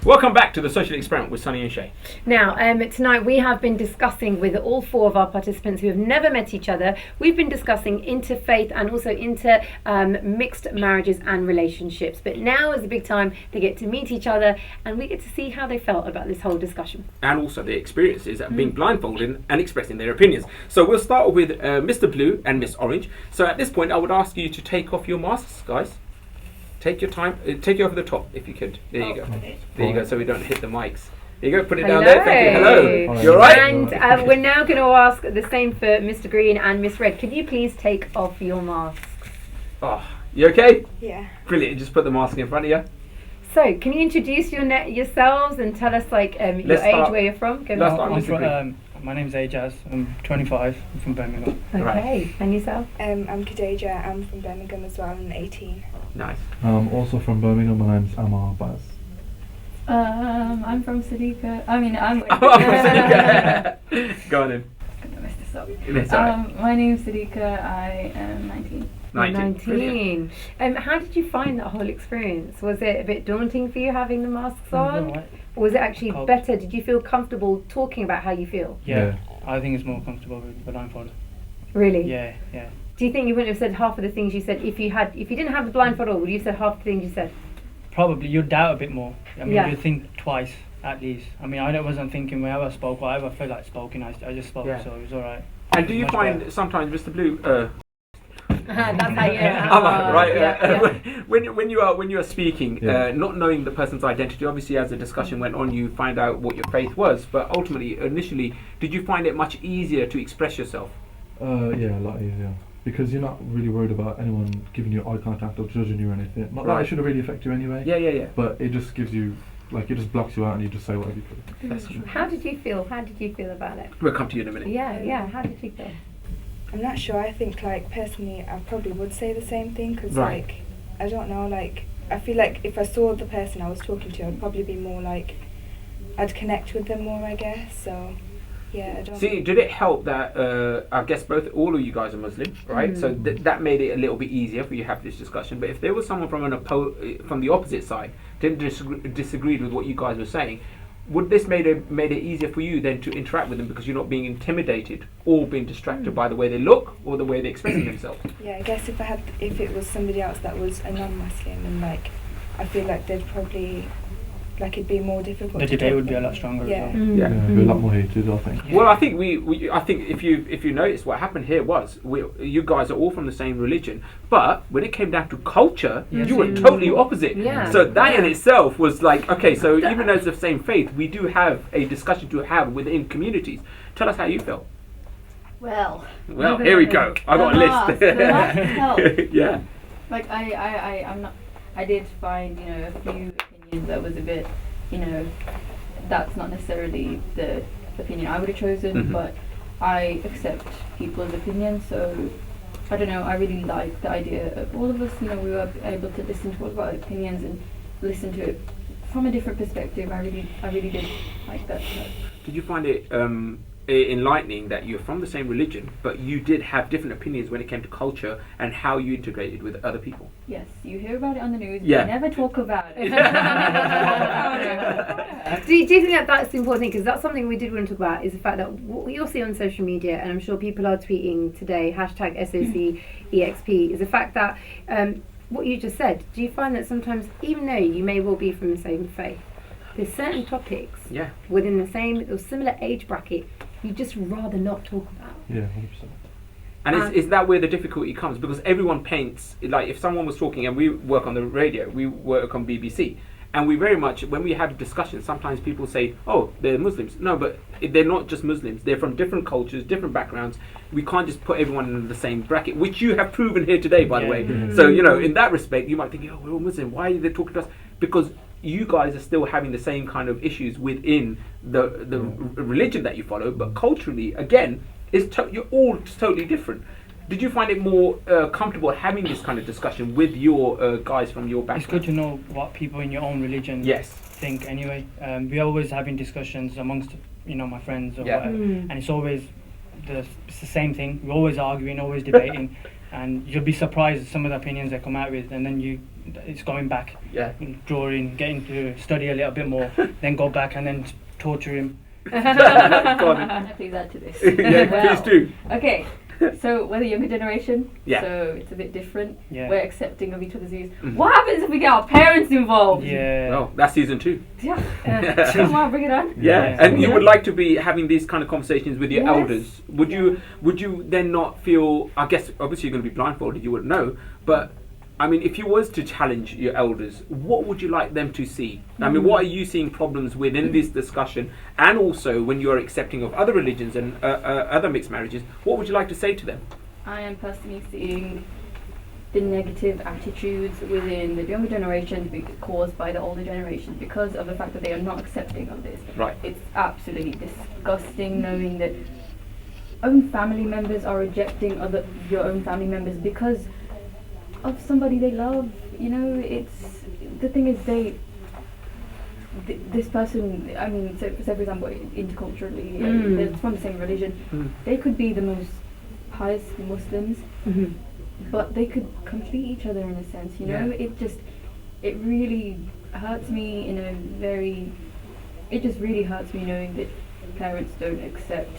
Welcome back to the Social Experiment with Sunny and Shay. Now, tonight we have been discussing with all four of our participants who have never met each other. We've been discussing interfaith and also mixed marriages and relationships. But now is the big time they get to meet each other and we get to see how they felt about this whole discussion. And also their experiences of being blindfolded and expressing their opinions. So we'll start with Mr. Blue and Miss Orange. So at this point, I would ask you to take off your masks, guys. Take your time. Take it over the top if you could. There you go. There you go. So we don't hit the mics. There you go. Put it down there. Thank you. Hello. You all right? And we're now going to ask the same for Mr. Green and Miss Red. Can you please take off your masks? Oh, you okay? Yeah. Brilliant. Just put the mask in front of you. So, can you introduce yourselves and tell us your age, where you're from? My name's Ajaz. I'm 25. I'm from Birmingham. Okay. Right. And yourself? I'm Khadija. I'm from Birmingham as well. I'm 18. Nice. Also from Birmingham. My name's Amar Baz. I'm from Sadiqa. I'm from Sadiqa. Go on then. I'm gonna mess this up. It's right. My name's Sadiqa. I am 19. 19. How did you find that whole experience? Was it a bit daunting for you having the masks on? No, Or was it actually better? Did you feel comfortable talking about how you feel? Yeah. I think it's more comfortable with the blindfold. Really? Yeah. Do you think you wouldn't have said half of the things you said if you didn't have the blindfold on? Would you have said half the things you said? Probably. You'd doubt a bit more. You'd think twice at least. I wasn't thinking whenever I spoke, whatever I felt like speaking, I just spoke, so it was alright. And do you find sometimes, Mr. Blue, that's how you when you are speaking, not knowing the person's identity, obviously as the discussion went on you find out what your faith was, but ultimately, initially, did you find it much easier to express yourself? Yeah, a lot easier. Because you're not really worried about anyone giving you eye contact or judging you or anything. Not that it shouldn't really affect you anyway. Yeah. But it just gives you, it just blocks you out and you just say whatever you feel. How did you feel? How did you feel about it? We'll come to you in a minute. Yeah. How did you feel? I'm not sure. I think personally I probably would say the same thing because I don't know, I feel like if I saw the person I was talking to, I'd probably be more I'd connect with them more, I guess. So yeah, I don't see. Did it help that I guess all of you guys are Muslim, right? So that made it a little bit easier for you to have this discussion. But if there was someone from the opposite side didn't disagreed with what you guys were saying, would this made it easier for you then to interact with them because you're not being intimidated or being distracted by the way they look or the way they're expressing themselves? Yeah, I guess if it was somebody else that was a non-Muslim and I feel like they'd probably it'd be more difficult. The debate would be a lot stronger. Yeah. As well. It'd be a lot more heated, I think. Well, I think I think if you notice what happened here was you guys are all from the same religion, but when it came down to culture, you were totally opposite. Yeah. So that in itself was okay. So even as the same faith, we do have a discussion to have within communities. Tell us how you felt. Well, here we go. I got a list. The mask helped. Yeah. I did find a few opinions that was a bit that's not necessarily the opinion I would have chosen, but I accept people's opinions. So I don't know. I really like the idea of all of us. We were able to listen to all of our opinions and listen to it from a different perspective. I really did like that. Did you find it enlightening that you're from the same religion, but you did have different opinions when it came to culture and how you integrated with other people? Yes, you hear about it on the news, but you never talk about it. Do you think that that's the important thing? Because that's something we did want to talk about, is the fact that what we all see on social media, and I'm sure people are tweeting today, #SOCEXP, is the fact that what you just said, do you find that sometimes, even though you may well be from the same faith, there's certain topics within the same or similar age bracket you just rather not talk about? Yeah, 100%. And is that where the difficulty comes? Because everyone paints, if someone was talking, and we work on the radio, we work on BBC, and we very much, when we have a discussion, sometimes people say, oh, they're Muslims. No, but they're not just Muslims. They're from different cultures, different backgrounds. We can't just put everyone in the same bracket, which you have proven here today, by the way. So, in that respect, you might think, oh, we're all Muslim. Why are they talking to us? Because you guys are still having the same kind of issues within the religion that you follow, but culturally, again, you're all totally different. Did you find it more comfortable having this kind of discussion with your guys from your background? It's good to know what people in your own religion think anyway. We're always having discussions amongst my friends or whatever, and it's always the same thing. We're always arguing, always debating. and you'll be surprised at some of the opinions they come out with, and then it's going back, drawing, getting to study a little bit more, then go back and then torture him. Go on. Please add to this. Please do. Okay, so we're the younger generation, Yeah. so it's a bit different. Yeah. We're accepting of each other's views. What happens if we get our parents involved? Yeah. Well, that's season 2. Yeah. Come on, bring it on. Yeah, and you would like to be having these kind of conversations with your elders. Would you then not feel, I guess obviously you're going to be blindfolded, you wouldn't know, but I mean, if you was to challenge your elders, what would you like them to see? I mean, what are you seeing problems within this discussion, and also when you are accepting of other religions and other mixed marriages, what would you like to say to them? I am personally seeing the negative attitudes within the younger generation being caused by the older generation because of the fact that they are not accepting of this. Right. It's absolutely disgusting knowing that own family members are rejecting your own family members because of somebody they love. You know, it's the thing is this person, I mean, so for example, interculturally, they're from the same religion, they could be the most pious Muslims, but they could complete each other in a sense, you know. It really hurts me it just really hurts me knowing that parents don't accept.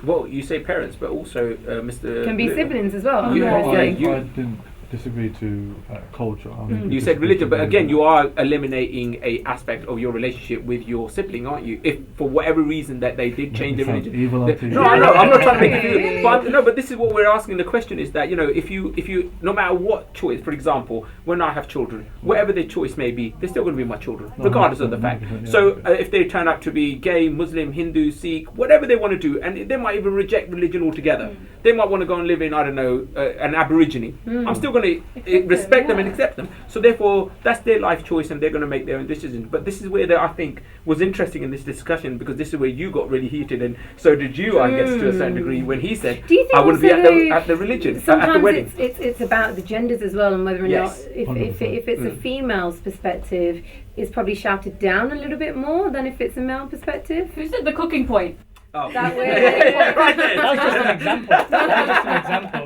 Well, you say parents, but also Mr. Can be siblings as well. I didn't disagree to culture. I mean, you said religion, but again, you are eliminating a aspect of your relationship with your sibling, aren't you? If for whatever reason that they did change their religion. No, I know. I'm not trying to make it. But this is what we're asking. The question is that, you know, if you no matter what choice, for example, when I have children, whatever their choice may be, they're still going to be my children, regardless of the fact. So if they turn out to be gay, Muslim, Hindu, Sikh, whatever they want to do, and they might even reject religion altogether. They might want to go and live in, I don't know, an Aborigine. I'm still going to respect them and accept them. So therefore, that's their life choice, and they're going to make their own decisions. But this is where I think was interesting in this discussion, because this is where you got really heated, and so did you, I guess, to a certain degree, when he said, "I wouldn't be at the religion, at the wedding." It's about the genders as well, and whether or not if it's a female's perspective, it's probably shouted down a little bit more than if it's a male perspective. Who said the cooking point? Oh. That way. That was just an example.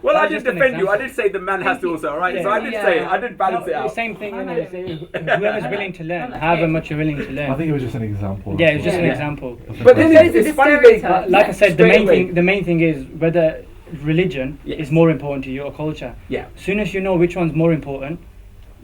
Well, I did defend you. I did say the man has to also, right? So I did say, I did balance it out. The same thing, whoever's willing to learn, however much you're willing to learn. I think it was just an example. Yeah, it was just an example. But then it's funny they, like I said, the main thing is whether religion is more important to you or culture. Yeah. As soon as you know which one's more important,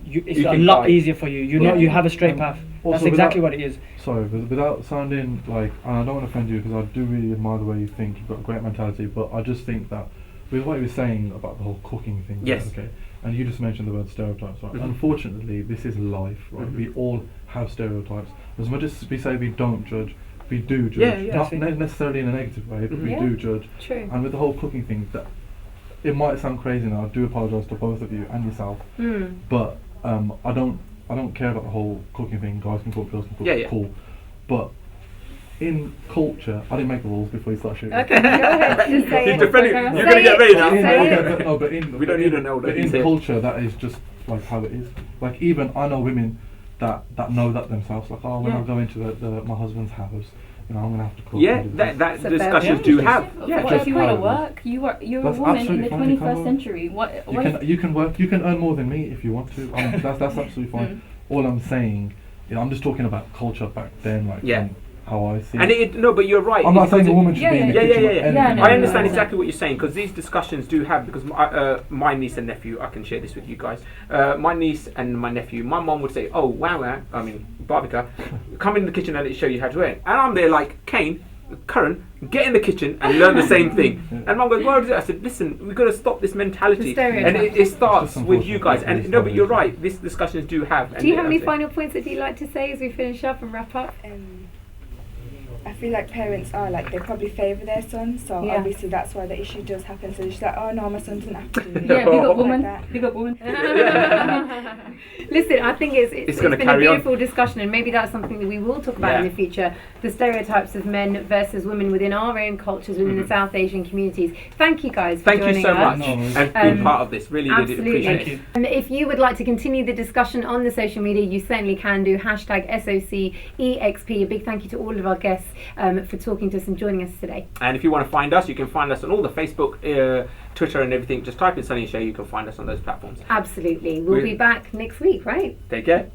it's a lot easier for you. You have a straight path. That's exactly what it is. Sorry, without sounding like, and I don't want to offend you because I do really admire the way you think. You've got a great mentality, but I just think that with what you were saying about the whole cooking thing, yes, okay, and you just mentioned the word stereotypes, right? Unfortunately, this is life, right? We all have stereotypes. As much as we say we don't judge, we do judge. Not necessarily in a negative way, but we do judge. True. And with the whole cooking thing, that it might sound crazy now. I do apologise to both of you and yourself, but I don't care about the whole cooking thing. Guys can cook, girls can cook. Cool. But in culture, I didn't make the rules before you start shooting. Okay, go ahead. Just say it. You're going to get ready now. We don't need an elder. But in culture, that is just like how it is. Like even I know women that know that themselves. Like, when I go into my husband's house, you know, I'm gonna have to cook. Yeah, that discussions do have. What if you want to work? You're a woman in the 21st century. You can work. You can earn more than me if you want to. That's absolutely fine. All I'm saying, you know, I'm just talking about culture back then, like how I see. And but you're right. I'm not saying a woman should be in the kitchen. I understand exactly what you're saying, because these discussions do have, because my niece and nephew, I can share this with you guys. My niece and my nephew, my mom would say, "Oh, Barbika, come in the kitchen and let me show you how to eat." And I'm there like, Curran, get in the kitchen and learn the same thing. And mom goes, "What is it?" I said, "Listen, we've got to stop this mentality." And it starts with you guys. And no, but you're right. These discussions do have. Do you have any final points that you'd like to say as we finish up and wrap up? I feel like parents are like, they probably favour their son, so obviously that's why the issue does happen. So they're just like, "Oh no, my son doesn't have to do it." Yeah, big up woman. Listen, I think it's been a beautiful discussion, and maybe that's something that we will talk about in the future. The stereotypes of men versus women within our own cultures, within the South Asian communities. Thank you guys for joining us. Thank you so much and being part of this. Really did appreciate it. If you would like to continue the discussion on the social media, you certainly can do. #SOCEXP. A big thank you to all of our guests for talking to us and joining us today. And if you want to find us, you can find us on all the Facebook Twitter and everything, just type in Sunny Shay, you can find us on those platforms. Absolutely. We'll be back next week, right? Take care.